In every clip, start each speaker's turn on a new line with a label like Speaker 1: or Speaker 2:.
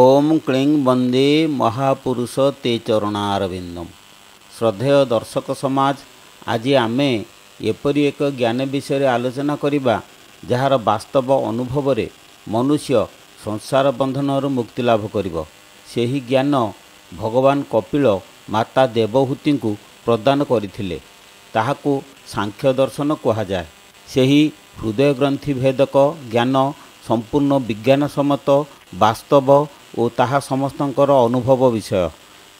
Speaker 1: ओम क्लीं वंदे महापुरुष ते चरणारविंदम। श्रद्धेय दर्शक समाज, आज आम एपरी एक ज्ञान विषय आलोचना करिबा जार वास्तव अनुभव रे मनुष्य संसार बंधन मुक्ति लाभ करिबो। सेही ज्ञान भगवान कपिल माता देवहूति को प्रदान करथिले। ताहाकु सांख्य दर्शन कहा जाए। सेही हृदय ग्रंथि भेदक ज्ञान संपूर्ण विज्ञान सम्मत वास्तव और ताहा समस्तंकर अनुभव विषय।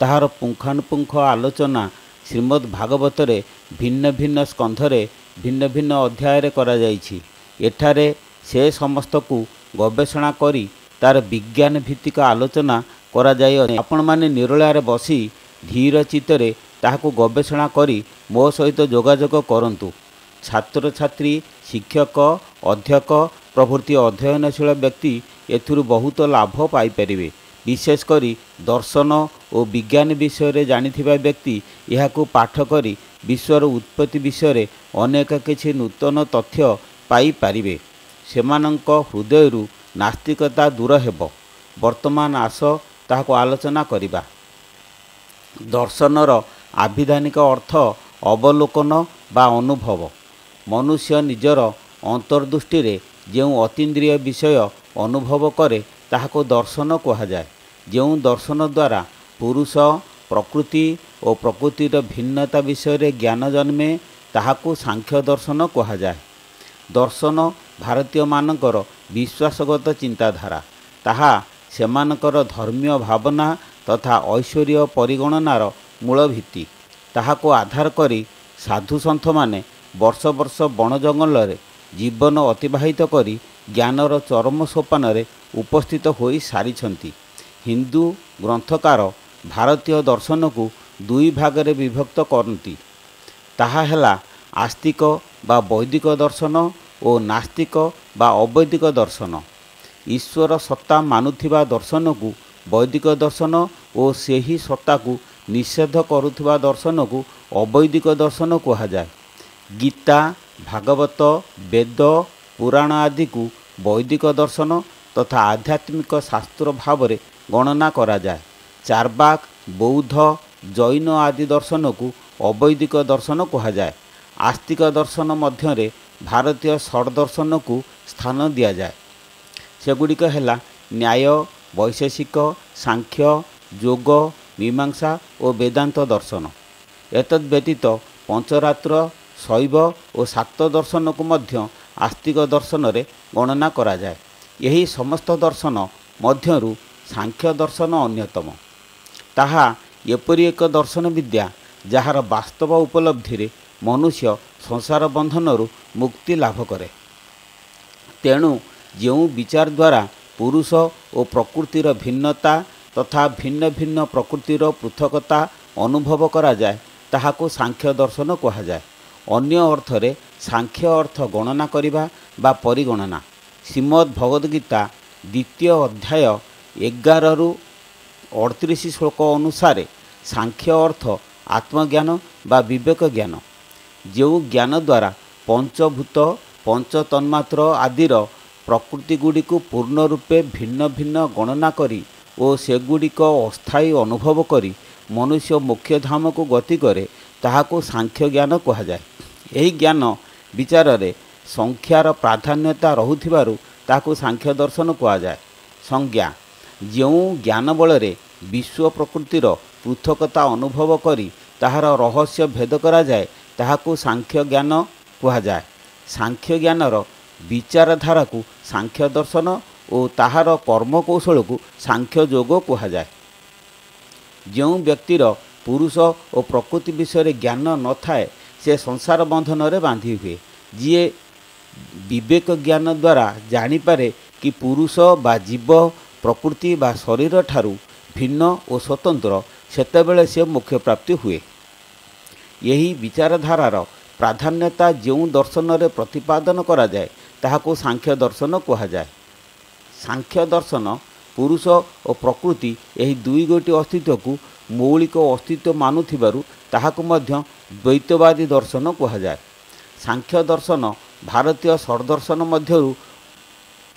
Speaker 1: ताहार पुंखानुपुंख आलोचना श्रीमद् भागवत रे भिन्न भिन्न स्कंधरे भिन्न भिन्न अध्याय रे करा जाइछि। एठारे से समस्त को गवेषणा करी तार विज्ञान भित्तिक आलोचना करा जाय। आपण माने निरोलारे बसी धीर चित्तरे ताहाकु गवेषणा करी मो सहित जोगाजोग करंतु। छात्र छात्री, शिक्षक, अध्यक्ष प्रभृति अध्ययनशील व्यक्ति एथुरु बहुत लाभ पाइपारे। विशेषकर दर्शन और विज्ञान विषय रे जानिथिबा व्यक्ति यहाकु पाठ करी विश्वर उत्पत्ति विषय रे अनेक किछि नूतन तथ्य पाई पारिबे। सेमानंक हृदयरु नास्तिकता दूर हेबो। वर्तमान आस ताहाको आलोचना करिबा। दर्शनर आभिधानिक अर्थ अवलोकन बा अनुभव। मनुष्य निजर अंतर्दृष्टि रे जेउ अतीन्द्रिय विषय अनुभव करे ताहाको दर्शन कहा जाए। जेउ दर्शन द्वारा पुरुष, प्रकृति और प्रकृतिर भिन्नता विषय रे ज्ञान जन्मे ताहाको सांख्य दर्शन कहा जाए। दर्शन भारतीय मानकर विश्वासगत चिंताधारा। ताहा सेमानकर धर्मीय भावना तथा ऐश्वर्य परिगणनार मूल भित्ति। ताहाको आधार करी साधु सन्थ माने वर्ष वर्ष बण जंगल रे जीवन अतिबाहित करी ज्ञानर चरम सोपान रे उपस्थित होई सारिछंती। हिंदू ग्रंथकार भारतीय दर्शन को दुई भाग रे विभक्त करती। ताहा हेला आस्तिक बा वैदिक दर्शन और नास्तिक बा अवैदिक दर्शन। ईश्वर सत्ता मानुथिबा दर्शन को वैदिक दर्शन और सेही सत्ता को निषेध करुथिबा दर्शन को अवैदिक दर्शन कहा जाए। गीता, भागवत, वेद, पुराण आदि को वैदिक दर्शन तथा आध्यात्मिक शास्त्र भाव रे गणना करा जाए। चारवाक, बौद्ध, जैन आदि दर्शन को अवैदिक दर्शन कहा जाए। आस्तिक दर्शन मध्य रे भारतीय षड दर्शन को स्थान दिया जाए। सेगुड़िक हेला न्याय, वैशेषिक, सांख्य, योग, मीमांसा और वेदांत दर्शन। एतद् व्यतीत पंचरात्र, शैव और सात दर्शन को मध्य आस्तिक दर्शन रे गणना करा जाए। यही समस्त दर्शन मध्यरु सांख्य दर्शन अन्यतम। ताहा एपरी एक दर्शन विद्या जहार वास्तव उपलब्धि रे मनुष्य संसार बंधनरु मुक्ति लाभ करे। तेणु जो विचार द्वारा पुरुष और प्रकृतिर भिन्नता तथा भिन्न भिन्न प्रकृतिर पृथकता अनुभव करा जाए ताहाको सांख्य दर्शन कहा जाए। अन्य अर्थरे सांख्य अर्थ गणना करिबा बा परिगणना। श्रीमद् भगवद गीता द्वितीय अध्याय 11 रु 38 श्लोक अनुसार सांख्य अर्थ आत्मज्ञान बा विवेक ज्ञान। जो ज्ञान द्वारा पंचभूत, पंच तन्मात्र आदिर प्रकृति गुड़िक पूर्ण रूपे भिन्न भिन्न गणना करी और सेगुड़िक अस्थायी अनुभव करी मनुष्य मुख्य धाम को गति करे ताहाको सांख्य ज्ञान कहा जाए। यही ज्ञान विचार रे संख्यार प्राधान्यता रहुथिबारु ताहाको सांख्य दर्शन कहा जाए। संज्ञा जो ज्ञान बल रे विश्व प्रकृतिर पृथकता अनुभव करी ताहार रहस्य भेद करा जाए ताहाको सांख्य ज्ञान कहा जाए। सांख्य ज्ञानर विचारधारा को सांख्य दर्शन और ताहार कर्म कौशल को सांख्य योग कहा जाए। जो व्यक्तिर पुरुष और प्रकृति विषय ज्ञान न थाए से संसार बंधन रे बांधी हुए। जी विवेक ज्ञान द्वारा जानिपारे कि पुरुष बा जीव प्रकृति बा शरीर ठारू भिन्न और स्वतंत्र, सेतेबेले से मोक्ष प्राप्ति हुए। यही विचारधारार प्राधान्यता जो दर्शन रे प्रतिपादन करा जाए ताहाको सांख्य दर्शन कहा जाए। सांख्य दर्शन पुरुष और प्रकृति यही दुई गोटी अस्तित्व को मौलिक अस्तित्व मानुथिबारु ताहाको मध्य द्वैतवादी दर्शन कहा जाए। सांख्य दर्शन भारतीय षड्दर्शन मध्यरु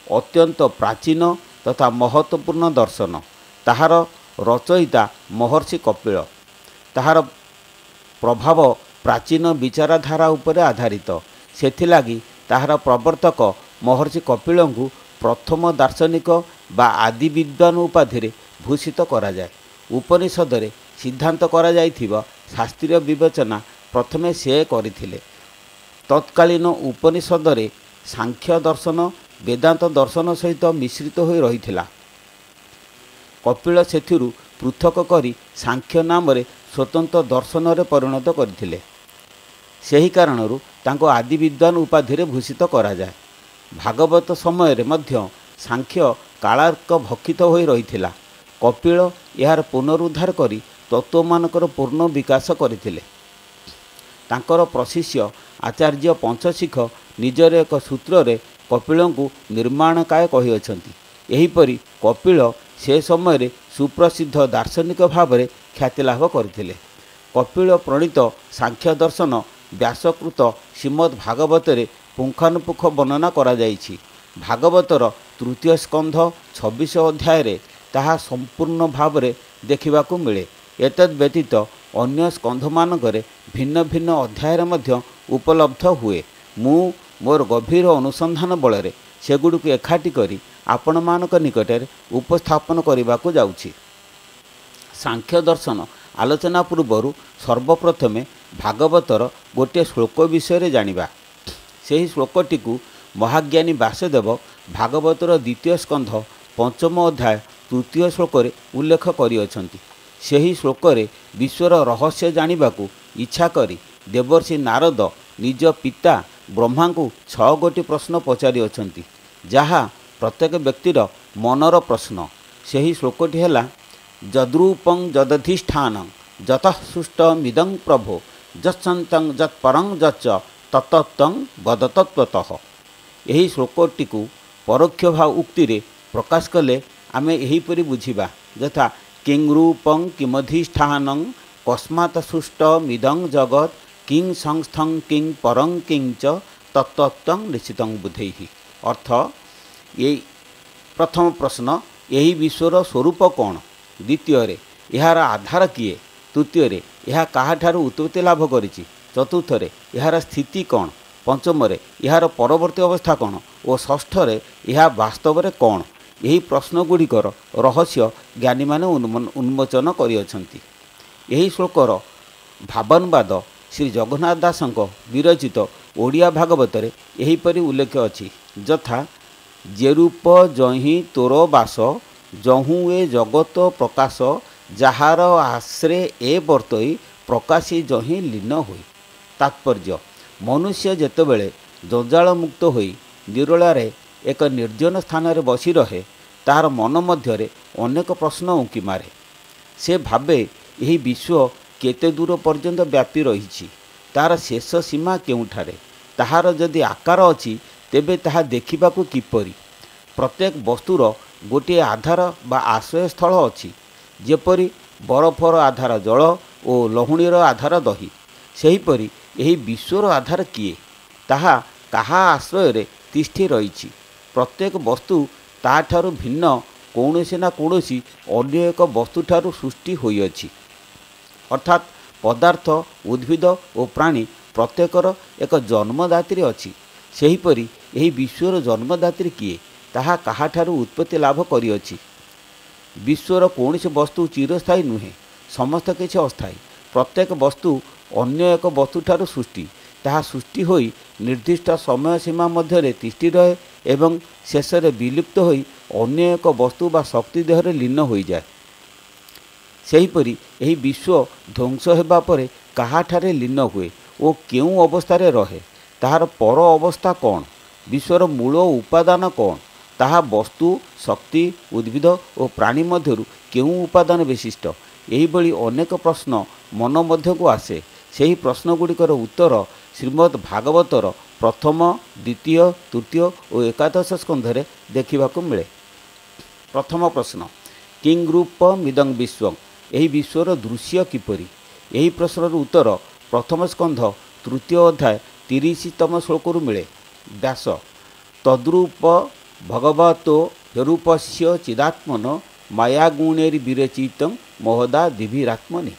Speaker 1: अत्यंत प्राचीन तथा महत्वपूर्ण दर्शन। ତାହାର ରଚୟିତା ମହର୍ଷି କପିଳ। ତାହାର ପ୍ରଭାବ ପ୍ରାଚୀନ ବିଚାରଧାରା ଉପରେ ଆଧାରିତ। ସେଥିଲାଗି ତାହାର ପ୍ରବର୍ତ୍ତକ ମହର୍ଷି କପିଳଙ୍କୁ ପ୍ରଥମ ଦାର୍ଶନିକ ବା ଆଦି ବିଦ୍ୱାନ ଉପାଧିରେ ଭୂଷିତ କରାଯାଏ। ଉପନିଷଦରେ ସିଦ୍ଧାନ୍ତ କରାଯାଇଥିବା ଶାସ୍ତ୍ରୀୟ ବିବେଚନା ପ୍ରଥମେ ସେ କରିଥିଲେ। ତତ୍କାଳୀନ ଉପନିଷଦରେ ସାଂଖ୍ୟ ଦର୍ଶନ ବେଦାନ୍ତ ଦର୍ଶନ ସହିତ ମିଶ୍ରିତ ହୋଇ ରହିଥିଲା। କପିଳ ସେଥିରୁ ପୃଥକ କରି ସାଂଖ୍ୟ ନାମରେ ସ୍ୱତନ୍ତ୍ର ଦର୍ଶନରେ ପରିଣତ କରିଥିଲେ। ସେହି କାରଣରୁ ତାଙ୍କୁ ଆଦି ବିଦ୍ୱାନ ଉପାଧିରେ ଭୂଷିତ କରାଯାଏ। ଭାଗବତ ସମୟରେ ମଧ୍ୟ ସାଂଖ୍ୟ କାଳାର୍କ ଭକ୍ଷିତ ହୋଇ ରହିଥିଲା। କପିଳ ଏହାର ପୁନରୁଦ୍ଧାର କରି ତତ୍ତ୍ୱମାନଙ୍କର ପୂର୍ଣ୍ଣ ବିକାଶ କରିଥିଲେ। ତାଙ୍କର ପ୍ରଶିଷ୍ୟ ଆଚାର୍ଯ୍ୟ ପଞ୍ଚଶିଖ ନିଜର ଏକ ସୂତ୍ରରେ କପିଳଙ୍କୁ ନିର୍ମାଣକାୟ କହିଅଛନ୍ତି। ଏହିପରି କପିଳ ସେ ସମୟରେ ସୁପ୍ରସିଦ୍ଧ ଦାର୍ଶନିକ ଭାବରେ ଖ୍ୟାତି ଲାଭ କରିଥିଲେ। କପିଳ ପ୍ରଣୀତ ସାଂଖ୍ୟ ଦର୍ଶନ ବ୍ୟାସକୃତ ଶ୍ରୀମଦ୍ ଭାଗବତରେ ପୁଙ୍ଖାନୁପୁଙ୍ଖ ବର୍ଣ୍ଣନା କରାଯାଇଛି। ଭାଗବତର ତୃତୀୟ ସ୍କନ୍ଧ 26 ଅଧ୍ୟାୟରେ ତାହା ସମ୍ପୂର୍ଣ୍ଣ ଭାବରେ ଦେଖିବାକୁ ମିଳେ। ଏତଦ୍ ବ୍ୟତୀତ ଅନ୍ୟ ସ୍କନ୍ଧମାନଙ୍କରେ ଭିନ୍ନ ଭିନ୍ନ ଅଧ୍ୟାୟରେ ମଧ୍ୟ ଉପଲବ୍ଧ ହୁଏ। ମୁଁ ମୋର ଗଭୀର ଅନୁସନ୍ଧାନ ବଳରେ ସେଗୁଡ଼ିକୁ ଏକାଠି କରି ଆପଣମାନଙ୍କ ନିକଟରେ ଉପସ୍ଥାପନ କରିବାକୁ ଯାଉଛି। ସାଂଖ୍ୟ ଦର୍ଶନ ଆଲୋଚନା ପୂର୍ବରୁ ସର୍ବପ୍ରଥମେ ଭାଗବତର ଗୋଟିଏ ଶ୍ଲୋକ ବିଷୟରେ ଜାଣିବା। ସେହି ଶ୍ଲୋକଟିକୁ ମହାଜ୍ଞାନୀ ବ୍ୟାସଦେବ ଭାଗବତର ଦ୍ୱିତୀୟ ସ୍କନ୍ଧ 5ମ ଅଧ୍ୟାୟ 3ୟ ଶ୍ଲୋକରେ ଉଲ୍ଲେଖ କରିଅଛନ୍ତି। ସେହି ଶ୍ଲୋକରେ ବିଶ୍ୱର ରହସ୍ୟ ଜାଣିବାକୁ ଇଚ୍ଛା କରି ଦେବର୍ଷି ନାରଦ ନିଜ ପିତା ବ୍ରହ୍ମାଙ୍କୁ 6 ଗୋଟି ପ୍ରଶ୍ନ ପଚାରିଅଛନ୍ତି, ଯାହା ପ୍ରତ୍ୟେକ ବ୍ୟକ୍ତିର ମନର ପ୍ରଶ୍ନ। ସେହି ଶ୍ଲୋକଟି ହେଲା ଯଦ୍ରୂପଂ ଯଦଧିଷ୍ଠାନଂ ଯତଃ ସୃଷ୍ଟମିଦଂ ପ୍ରଭୋ ଯତ୍ସନ୍ତଂ ଯତ୍ପରଂ ଯଚ୍ଚ ତତ୍ତଂ ବଦ ତତ୍ତ୍ୱତଃ। ଏହି ଶ୍ଲୋକଟିକୁ ପରୋକ୍ଷ ଭାବ ଉକ୍ତିରେ ପ୍ରକାଶ କଲେ ଆମେ ଏହିପରି ବୁଝିବା, ଯଥା କିଂ ରୂପଂ କିମଧିଷ୍ଠାନଂ କସ୍ମାତ୍ ସୃଷ୍ଟମିଦଂ ଜଗତ୍ କିଂ ସଂସ୍ଥଂ କିଂ ପରଂ କିଂ ଚ ତତ୍ତ୍ୱଂ ନିଶ୍ଚିତଂ ବୁଧୈଃ। ଅର୍ଥ, ଏଇ ପ୍ରଥମ ପ୍ରଶ୍ନ, ଏହି ବିଶ୍ୱର ସ୍ୱରୂପ କ'ଣ? ଦ୍ୱିତୀୟରେ ଏହାର ଆଧାର କିଏ? ତୃତୀୟରେ ଏହା କାହାଠାରୁ ଉତ୍ପତ୍ତି ଲାଭ କରିଛି? ଚତୁର୍ଥରେ ଏହାର ସ୍ଥିତି କ'ଣ? ପଞ୍ଚମରେ ଏହାର ପରବର୍ତ୍ତୀ ଅବସ୍ଥା କ'ଣ? ଓ ଷଷ୍ଠରେ ଏହା ବାସ୍ତବରେ କ'ଣ? ଏହି ପ୍ରଶ୍ନଗୁଡ଼ିକର ରହସ୍ୟ ଜ୍ଞାନୀମାନେ ଉନ୍ମୋଚନ କରିଅଛନ୍ତି। ଏହି ଶ୍ଲୋକର ଭାବାନୁବାଦ ଶ୍ରୀ ଜଗନ୍ନାଥ ଦାସଙ୍କ ବିରଚିତ ଓଡ଼ିଆ ଭାଗବତରେ ଏହିପରି ଉଲ୍ଲେଖ ଅଛି, ଯଥା ଯେ ରୂପ ଯହିଁ ତୋର ବାସ ଯହୁଁ ଏ ଜଗତ ପ୍ରକାଶ ଯାହାର ଆଶ୍ରେ ଏ ବର୍ତ୍ତଇ ପ୍ରକାଶୀ ଯହିଁ ଲୀନ ହୋଇ। ତାତ୍ପର୍ଯ୍ୟ, ମନୁଷ୍ୟ ଯେତେବେଳେ ଜଞ୍ଜାଳ ମୁକ୍ତ ହୋଇ ନିରୋଳାରେ ଏକ ନିର୍ଜନ ସ୍ଥାନରେ ବସି ରହେ, ତାହାର ମନ ମଧ୍ୟରେ ଅନେକ ପ୍ରଶ୍ନ ଉଙ୍କି ମାରେ। ସେ ଭାବେ ଏହି ବିଶ୍ୱ କେତେ ଦୂର ପର୍ଯ୍ୟନ୍ତ ବ୍ୟାପି ରହିଛି, ତାହାର ଶେଷ ସୀମା କେଉଁଠାରେ? ତାହାର ଯଦି ଆକାର ଅଛି ତେବେ ତାହା ଦେଖିବାକୁ କିପରି? ପ୍ରତ୍ୟେକ ବସ୍ତୁର ଗୋଟିଏ ଆଧାର ବା ଆଶ୍ରୟସ୍ଥଳ ଅଛି। ଯେପରି ବରଫର ଆଧାର ଜଳ ଓ ଲହୁଣୀର ଆଧାର ଦହି, ସେହିପରି ଏହି ବିଶ୍ୱର ଆଧାର କିଏ? ତାହା କାହା ଆଶ୍ରୟରେ ତିଷ୍ଠି ରହିଛି? ପ୍ରତ୍ୟେକ ବସ୍ତୁ ତାଠାରୁ ଭିନ୍ନ କୌଣସି ନା କୌଣସି ଅନ୍ୟ ଏକ ବସ୍ତୁଠାରୁ ସୃଷ୍ଟି ହୋଇଅଛି। ଅର୍ଥାତ୍ ପଦାର୍ଥ, ଉଦ୍ଭିଦ ଓ ପ୍ରାଣୀ ପ୍ରତ୍ୟେକର ଏକ ଜନ୍ମଦାତ୍ରୀ ଅଛି। ସେହିପରି ଏହି ବିଶ୍ୱର ଜନ୍ମଦାତ୍ରୀ କିଏ? ତାହା କାହାଠାରୁ ଉତ୍ପତ୍ତି ଲାଭ କରିଅଛି। ବିଶ୍ୱର କୌଣସି ବସ୍ତୁ ଚିରସ୍ଥାୟୀ ନୁହେଁ, ସମସ୍ତ କିଛି ଅସ୍ଥାୟୀ। ପ୍ରତ୍ୟେକ ବସ୍ତୁ ଅନ୍ୟ ଏକ ବସ୍ତୁଠାରୁ ସୃଷ୍ଟି। ତାହା ସୃଷ୍ଟି ହୋଇ ନିର୍ଦ୍ଦିଷ୍ଟ ସମୟ ସୀମା ମଧ୍ୟରେ ତିଷ୍ଠି ରହେ ଏବଂ ଶେଷରେ ବିଲୁପ୍ତ ହୋଇ ଅନ୍ୟ ଏକ ବସ୍ତୁ ବା ଶକ୍ତି ଦେହରେ ଲୀନ ହୋଇଯାଏ। ସେହିପରି ଏହି ବିଶ୍ୱ ଧ୍ୱଂସ ହେବା ପରେ କାହାଠାରେ ଲୀନ ହୁଏ ଓ କେଉଁ ଅବସ୍ଥାରେ ରହେ? ତାହାର ପର ଅବସ୍ଥା କ'ଣ? ବିଶ୍ୱର ମୂଳ ଉପାଦାନ କ'ଣ? ତାହା ବସ୍ତୁ, ଶକ୍ତି, ଉଦ୍ଭିଦ ଓ ପ୍ରାଣୀ ମଧ୍ୟରୁ କେଉଁ ଉପାଦାନ ବିଶିଷ୍ଟ? ଏହିଭଳି ଅନେକ ପ୍ରଶ୍ନ ମନ ମଧ୍ୟକୁ ଆସେ। ସେହି ପ୍ରଶ୍ନଗୁଡ଼ିକର ଉତ୍ତର ଶ୍ରୀମଦ୍ ଭାଗବତର ପ୍ରଥମ, ଦ୍ୱିତୀୟ, ତୃତୀୟ ଓ ଏକାଦଶ ସ୍କନ୍ଧରେ ଦେଖିବାକୁ ମିଳେ। ପ୍ରଥମ ପ୍ରଶ୍ନ, କିଂ ରୂପ ମିଦଂ ବିଶ୍ୱଂ? ଏହି ବିଶ୍ୱର ଦୃଶ୍ୟ କିପରି? ଏହି ପ୍ରଶ୍ନର ଉତ୍ତର ପ୍ରଥମ ସ୍କନ୍ଧ 3ୟ ଅଧ୍ୟାୟ 30ତମ ଶ୍ଲୋକରୁ ମିଳେ। ବ୍ୟାସ, ତଦ୍ରୂପ ଭଗବତୋ ରୂପସ୍ୟ ଚିଦାତ୍ମନ ମାୟାଗୁଣେରି ବିରଚିତଂ ମହଦା ଦିଭିରାତ୍ମନି।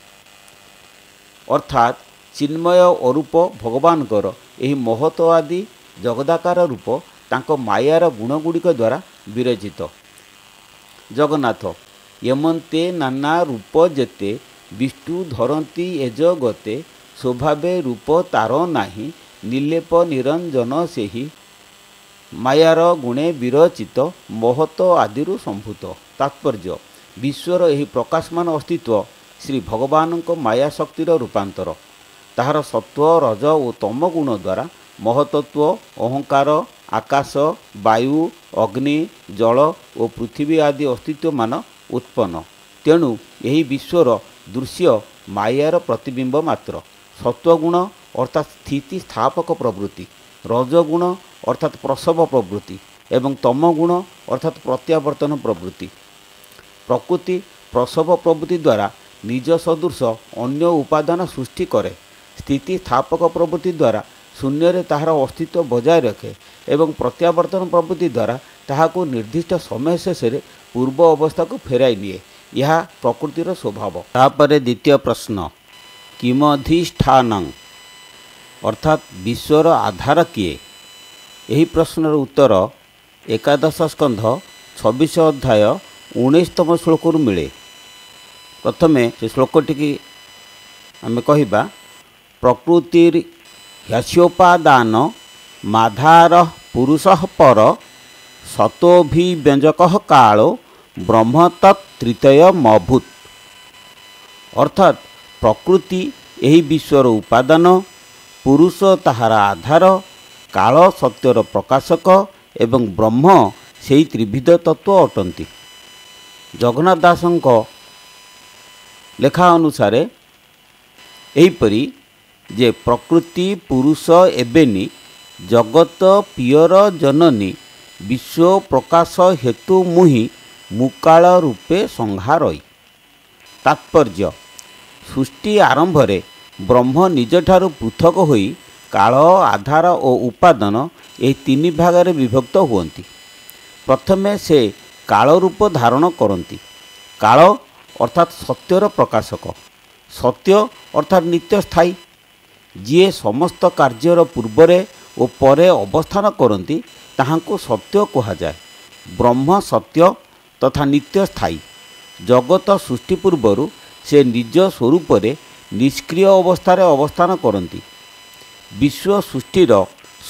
Speaker 1: ଅର୍ଥାତ୍ ଚିନ୍ମୟ ଅରୂପ ଭଗବାନଙ୍କର ଏହି ମହତ ଆଦି ଜଗଦାକାର ରୂପ ତାଙ୍କ ମାୟାର ଗୁଣଗୁଡ଼ିକ ଦ୍ୱାରା ବିରଚିତ। ଜଗନ୍ନାଥ ୟମନ୍ତେ ନାନା ରୂପ ଯେତେ ବିଷ୍ଣୁ ଧରନ୍ତି ଏଜ ଗତେ ସ୍ୱଭାବେ ରୂପ ତାର ନାହିଁ ନିଲେପ ନିରଞ୍ଜନ ସେହି ମାୟାର ଗୁଣେ ବିରଚିତ ମହତ ଆଦିରୁ ସମ୍ଭୂତ। ତାତ୍ପର୍ଯ୍ୟ ବିଶ୍ୱର ଏହି ପ୍ରକାଶମାନ ଅସ୍ତିତ୍ୱ ଶ୍ରୀ ଭଗବାନଙ୍କ ମାୟା ଶକ୍ତିର ରୂପାନ୍ତର। ତାହାର ସତ୍ୱ ରଜ ଓ ତମ ଗୁଣ ଦ୍ୱାରା ମହତତ୍ୱ ଅହଙ୍କାର ଆକାଶ ବାୟୁ ଅଗ୍ନି ଜଳ ଓ ପୃଥିବୀ ଆଦି ଅସ୍ତିତ୍ୱମାନ ଉତ୍ପନ୍ନ। ତେଣୁ ଏହି ବିଶ୍ୱର ଦୃଶ୍ୟ ମାୟାର ପ୍ରତିବିମ୍ବ ମାତ୍ର। ସତ୍ୱଗୁଣ ଅର୍ଥାତ୍ ସ୍ଥିତି ସ୍ଥାପକ ପ୍ରବୃତ୍ତି, ରଜଗୁଣ ଅର୍ଥାତ୍ ପ୍ରସବ ପ୍ରବୃତ୍ତି ଏବଂ ତମଗୁଣ ଅର୍ଥାତ୍ ପ୍ରତ୍ୟାବର୍ତ୍ତନ ପ୍ରବୃତ୍ତି। ପ୍ରକୃତି ପ୍ରସବ ପ୍ରବୃତ୍ତି ଦ୍ୱାରା ନିଜ ସଦୃଶ ଅନ୍ୟ ଉପାଦାନ ସୃଷ୍ଟି କରେ। ସ୍ଥିତି ସ୍ଥାପକ ପ୍ରବୃତ୍ତି ଦ୍ୱାରା ଶୂନ୍ୟରେ ତାହାର ଅସ୍ତିତ୍ୱ ବଜାୟ ରଖେ ଏବଂ ପ୍ରତ୍ୟାବର୍ତ୍ତନ ପ୍ରବୃତ୍ତି ଦ୍ୱାରା ତାହାକୁ ନିର୍ଦ୍ଦିଷ୍ଟ ସମୟ ଶେଷରେ ପୂର୍ବ ଅବସ୍ଥାକୁ ଫେରାଇ ନିଏ। ଏହା ପ୍ରକୃତିର ସ୍ୱଭାବ। ତାପରେ ଦ୍ୱିତୀୟ ପ୍ରଶ୍ନ, କିମଧିଷ୍ଠାନଂ ଅର୍ଥାତ୍ ବିଶ୍ୱର ଆଧାର କିଏ? ଏହି ପ୍ରଶ୍ନର ଉତ୍ତର ଏକାଦଶ ସ୍କନ୍ଧ 26 ଅଧ୍ୟାୟ 19ତମ ଶ୍ଲୋକରୁ ମିଳେ। ପ୍ରଥମେ ସେ ଶ୍ଲୋକଟିକି ଆମେ କହିବା, ପ୍ରକୃତିର୍ ହ୍ୟସ୍ୟୋପାଦାନ ମାଧାର ପୁରୁଷ ପର ସତୋଭିବ୍ୟଞ୍ଜକ କାଳୋ ବ୍ରହ୍ମ ତତ୍ ତ୍ରିତୟମଭୂତ୍। ଅର୍ଥାତ୍ ପ୍ରକୃତି ଏହି ବିଶ୍ୱର ଉପାଦାନ, ପୁରୁଷ ତାହାର ଆଧାର, କାଳ ସତ୍ୟର ପ୍ରକାଶକ ଏବଂ ବ୍ରହ୍ମ ସେହି ତ୍ରିବିଧ ତତ୍ତ୍ୱ ଅଟନ୍ତି। ଜଗନ୍ନାଥ ଦାସଙ୍କ ଲେଖା ଅନୁସାରେ ଏହିପରି ଯେ ପ୍ରକୃତି ପୁରୁଷ ଏବେନି ଜଗତ ପିୟର ଜନନୀ ବିଶ୍ୱ ପ୍ରକାଶ ହେତୁ ମୁହିଁ ମୁକାଳ ରୂପେ ସଂହାରଇ। ତାତ୍ପର୍ଯ୍ୟ ସୃଷ୍ଟି ଆରମ୍ଭରେ ବ୍ରହ୍ମ ନିଜଠାରୁ ପୃଥକ ହୋଇ କାଳ ଆଧାର ଓ ଉପାଦାନ ଏହି ତିନି ଭାଗରେ ବିଭକ୍ତ ହୁଅନ୍ତି। ପ୍ରଥମେ ସେ କାଳ ରୂପ ଧାରଣ କରନ୍ତି। କାଳ ଅର୍ଥାତ୍ ସତ୍ୟର ପ୍ରକାଶକ, ସତ୍ୟ ଅର୍ଥାତ୍ ନିତ୍ୟସ୍ଥାୟୀ, ଯିଏ ସମସ୍ତ କାର୍ଯ୍ୟର ପୂର୍ବରେ ଓ ପରେ ଅବସ୍ଥାନ କରନ୍ତି ତାହାଙ୍କୁ ସତ୍ୟ କୁହାଯାଏ। ବ୍ରହ୍ମ ସତ୍ୟ ତଥା ନିତ୍ୟସ୍ଥାୟୀ। ଜଗତ ସୃଷ୍ଟି ପୂର୍ବରୁ ସେ ନିଜ ସ୍ୱରୂପରେ ନିଷ୍କ୍ରିୟ ଅବସ୍ଥାରେ ଅବସ୍ଥାନ କରନ୍ତି। ବିଶ୍ୱ ସୃଷ୍ଟିର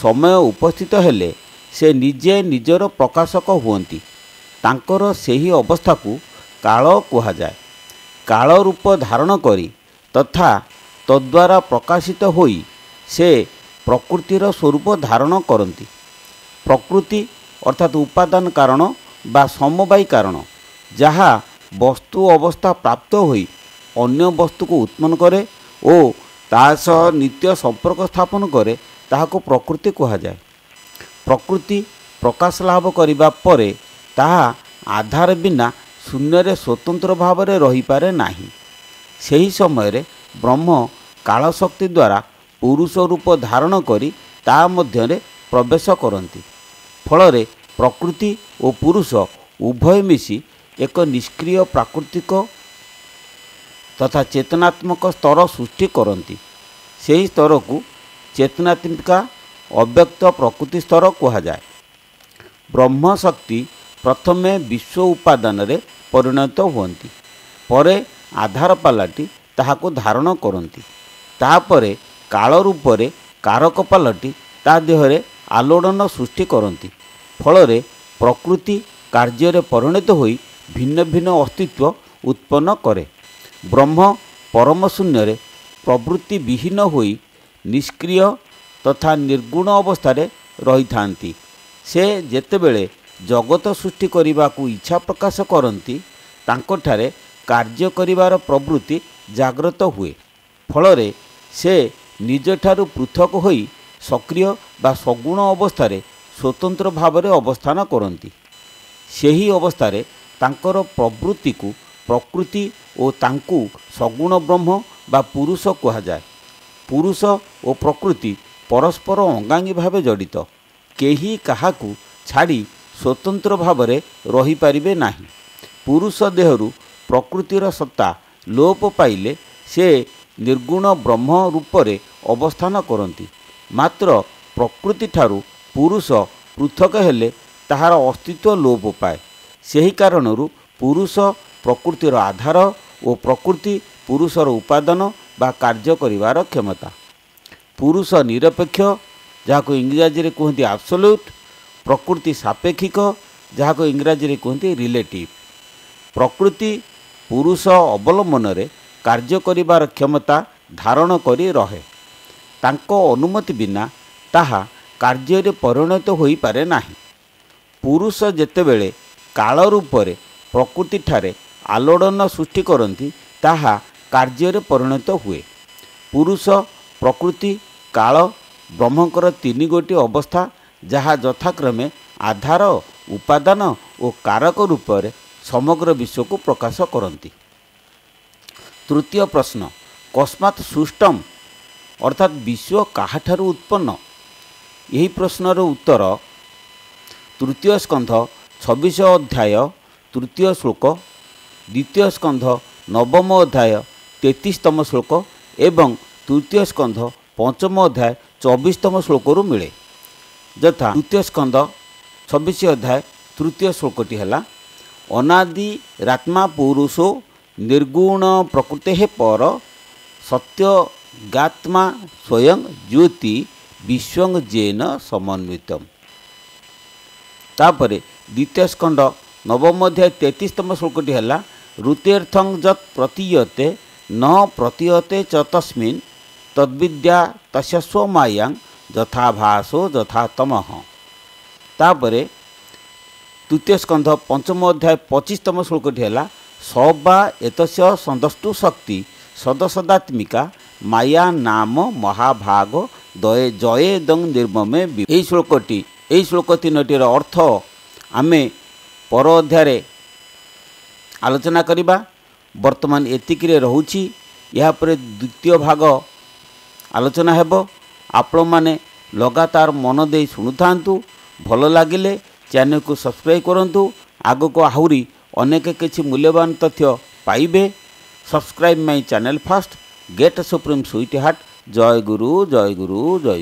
Speaker 1: ସମୟ ଉପସ୍ଥିତ ହେଲେ ସେ ନିଜେ ନିଜର ପ୍ରକାଶକ ହୁଅନ୍ତି। ତାଙ୍କର ସେହି ଅବସ୍ଥାକୁ କାଳ କୁହାଯାଏ। କାଳ ରୂପ ଧାରଣ କରି ତଥା ତଦ୍ୱାରା ପ୍ରକାଶିତ ହୋଇ ସେ ପ୍ରକୃତିର ସ୍ୱରୂପ ଧାରଣ କରନ୍ତି। ପ୍ରକୃତି ଅର୍ଥାତ୍ ଉପାଦାନ କାରଣ ବା ସମବାୟୀ କାରଣ, ଯାହା ବସ୍ତୁ ଅବସ୍ଥା ପ୍ରାପ୍ତ ହୋଇ ଅନ୍ୟ ବସ୍ତୁକୁ ଉତ୍ପନ୍ନ କରେ ଓ ତା ସହ ନିତ୍ୟ ସମ୍ପର୍କ ସ୍ଥାପନ କରେ, ତାହାକୁ ପ୍ରକୃତି କୁହାଯାଏ। ପ୍ରକୃତି ପ୍ରକାଶ ଲାଭ କରିବା ପରେ ତାହା ଆଧାର ବିନା ଶୂନ୍ୟରେ ସ୍ୱତନ୍ତ୍ର ଭାବରେ ରହିପାରେ ନାହିଁ। ସେହି ସମୟରେ ବ୍ରହ୍ମ କାଳଶକ୍ତି ଦ୍ୱାରା ପୁରୁଷ ରୂପ ଧାରଣ କରି ତା ମଧ୍ୟରେ ପ୍ରବେଶ କରନ୍ତି। ଫଳରେ ପ୍ରକୃତି ଓ ପୁରୁଷ ଉଭୟ ମିଶି ଏକ ନିଷ୍କ୍ରିୟ ପ୍ରାକୃତିକ ତଥା ଚେତନାତ୍ମକ ସ୍ତର ସୃଷ୍ଟି କରନ୍ତି। ସେହି ସ୍ତରକୁ ଚେତନାତ୍ମିକା ଅବ୍ୟକ୍ତ ପ୍ରକୃତି ସ୍ତର କୁହାଯାଏ। ବ୍ରହ୍ମ ଶକ୍ତି ପ୍ରଥମେ ବିଶ୍ୱ ଉପାଦାନରେ ପରିଣତ ହୁଅନ୍ତି, ପରେ ଆଧାର ପାଲଟି ତାହାକୁ ଧାରଣ କରନ୍ତି। ତାପରେ କାଳ ରୂପରେ କାରକ ପାଲଟି ତା ଦେହରେ ଆଲୋଡ଼ନ ସୃଷ୍ଟି କରନ୍ତି। ଫଳରେ ପ୍ରକୃତି କାର୍ଯ୍ୟରେ ପରିଣତ ହୋଇ ଭିନ୍ନ ଭିନ୍ନ ଅସ୍ତିତ୍ୱ ଉତ୍ପନ୍ନ କରେ। ବ୍ରହ୍ମ ପରମ ଶୂନ୍ୟରେ ପ୍ରବୃତ୍ତି ବିହୀନ ହୋଇ ନିଷ୍କ୍ରିୟ ତଥା ନିର୍ଗୁଣ ଅବସ୍ଥାରେ ରହିଥାନ୍ତି। ସେ ଯେତେବେଳେ ଜଗତ ସୃଷ୍ଟି କରିବାକୁ ଇଚ୍ଛା ପ୍ରକାଶ କରନ୍ତି, ତାଙ୍କଠାରେ କାର୍ଯ୍ୟ କରିବାର ପ୍ରବୃତ୍ତି ଜାଗ୍ରତ ହୁଏ। ଫଳରେ ସେ ନିଜଠାରୁ ପୃଥକ ହୋଇ ସକ୍ରିୟ ବା ସଗୁଣ ଅବସ୍ଥାରେ ସ୍ୱତନ୍ତ୍ର ଭାବରେ ଅବସ୍ଥାନ କରନ୍ତି। ସେହି ଅବସ୍ଥାରେ ତାଙ୍କର ପ୍ରବୃତ୍ତିକୁ ପ୍ରକୃତି ଓ ତାଙ୍କୁ ସଗୁଣ ବ୍ରହ୍ମ ବା ପୁରୁଷ କୁହାଯାଏ। ପୁରୁଷ ଓ ପ୍ରକୃତି ପରସ୍ପର ଅଙ୍ଗାଙ୍ଗୀ ଭାବେ ଜଡ଼ିତ। କେହି କାହାକୁ ଛାଡ଼ି ସ୍ୱତନ୍ତ୍ର ଭାବରେ ରହିପାରିବେ ନାହିଁ। पुरुष देहरु प्रकृतिर सत्ता लोप पाइले से निर्गुण ब्रह्म रूपरे अवस्थान करती। मात्र प्रकृति ठारू पुरुष पृथक हेले ताहार अस्तित्व लोप पाए। सही कारणरू पुरुष प्रकृतिर आधार और प्रकृति पुरुषर उपादान बा कार्य करिवार क्षमता। पुरुष निरपेक्ष जहाँ इंग्राजी रे कहते एब्सोल्यूट, प्रकृति सापेक्षिक जहाँ इंग्राजी रे कहते रिलेटिव। प्रकृति पुरुष अवलंबन रे कार्य करिवार क्षमता धारण करी रहे। तांको अनुमति बिना ताहा कार्य रे परिणत होई पारे नाही। पुरुष जेतेबेले काल रूपरे प्रकृति ठारे आलोड़न सृष्टि करती ताहा कार्य रे परिणत हुए। पुरुष प्रकृति काल ब्रह्मकर तीन गोटी अवस्था जहाँ यथाक्रमे आधार उपादान और कारक रूपरे समग्र विश्व को प्रकाश करती। तृतीय प्रश्न, कस्मात् सृष्टम अर्थात विश्व काहाठारु उत्पन्न। यही प्रश्नर उत्तर तृतीय स्कंध 26 अध्याय तृतीय श्लोक, द्वितीय स्कंध 9 अध्याय 33तम श्लोक एवं तृतीय स्कंध 5 अध्याय 24तम श्लोकरू मिले। यथा तृतीय स्कंध 26 अध्याय तृतीय श्लोकटी है अनादि रात्मा पुरुषो निर्गुण प्रकृते पर सत्य गात्मा स्वयं ज्योति विश्वं जेन समन्वितम। तापरे द्वितीय स्कंध 9 अध्याय 33तम श्लोकटी है ऋतेर्थं यत् प्रतीयते न प्रतीयते च तस्मिन् तद्विद्या तस्य स्वमायां यथाभासो यथा तमः। तापरे तृतीय स्कंध 5 अध्याय 25तम श्लोकटी है सवा एतस्य संदस्तु शक्ति सदसदात्मिका माया नाम महाभाग दये जये दं निर्ममे। यही श्लोक 3टीर अर्थ आमे पर अध्याय आलोचना करिबा। वर्तमान एतिकिरे रहुछि, या परे द्वितीय भाग आलोचना हेबो। आपण माने लगातार मन दे शुणुथांतु। भल लागिले चैनल को सब्सक्राइब करंतु। आगो को आहुरी अनेक किछि मूल्यवान तथ्य पाइबे। Subscribe my channel first. Get supreme sweetheart. जय गुरु जय गुरु जय।